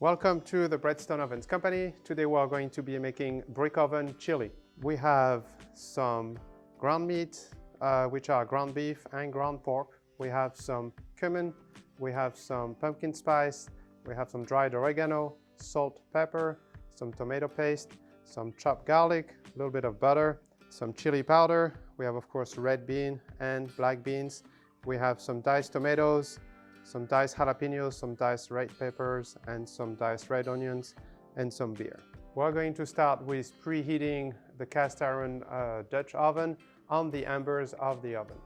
Welcome to the Breadstone Ovens Company. Today we are going to be making brick oven chili. We have some ground meat, which are ground beef and ground pork. We have some cumin, we have some pumpkin spice, we have some dried oregano, salt, pepper, some tomato paste, some chopped garlic, a little bit of butter, some chili powder. We have, of course, red bean and black beans. We have some diced tomatoes, some diced jalapenos, some diced red peppers, and some diced red onions, and some beer. We're going to start with preheating the cast iron Dutch oven on the embers of the oven.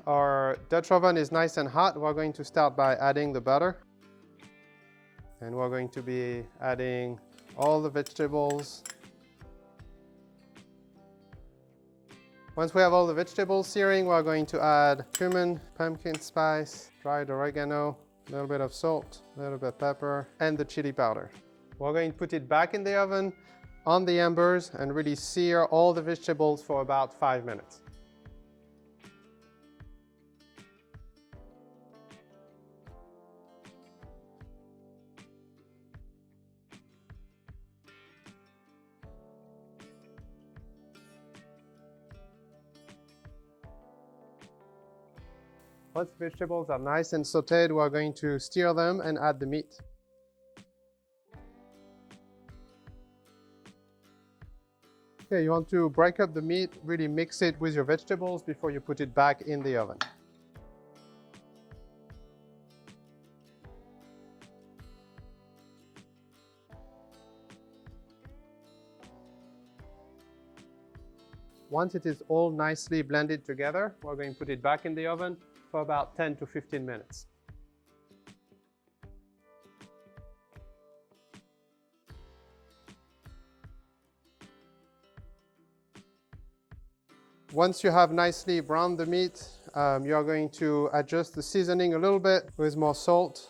Our Dutch oven is nice and hot. We're going to start by adding the butter. And we're going to be adding all the vegetables. Once we have all the vegetables searing, we're going to add cumin, pumpkin spice, dried oregano, a little bit of salt, a little bit of pepper, and the chili powder. We're going to put it back in the oven on the embers and really sear all the vegetables for about 5 minutes. Once the vegetables are nice and sauteed, we're going to stir them and add the meat. Okay, you want to break up the meat, really mix it with your vegetables before you put it back in the oven. Once it is all nicely blended together, we're going to put it back in the oven for about 10 to 15 minutes. Once you have nicely browned the meat, you are going to adjust the seasoning a little bit with more salt,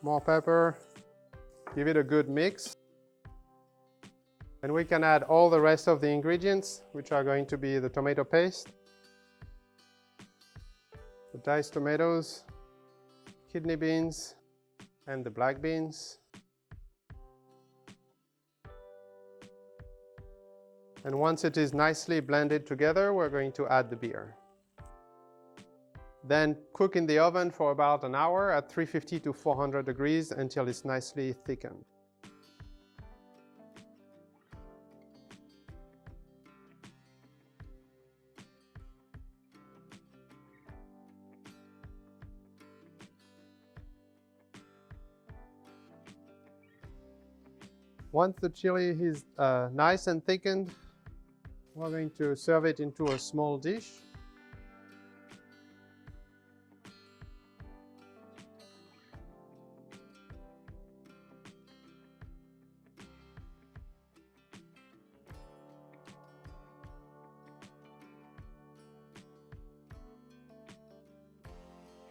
more pepper, give it a good mix. And we can add all the rest of the ingredients, which are going to be the tomato paste, the diced tomatoes, kidney beans, and the black beans. And once it is nicely blended together, we're going to add the beer. Then cook in the oven for about an hour at 350 to 400 degrees until it's nicely thickened. Once the chili is nice and thickened, we're going to serve it into a small dish.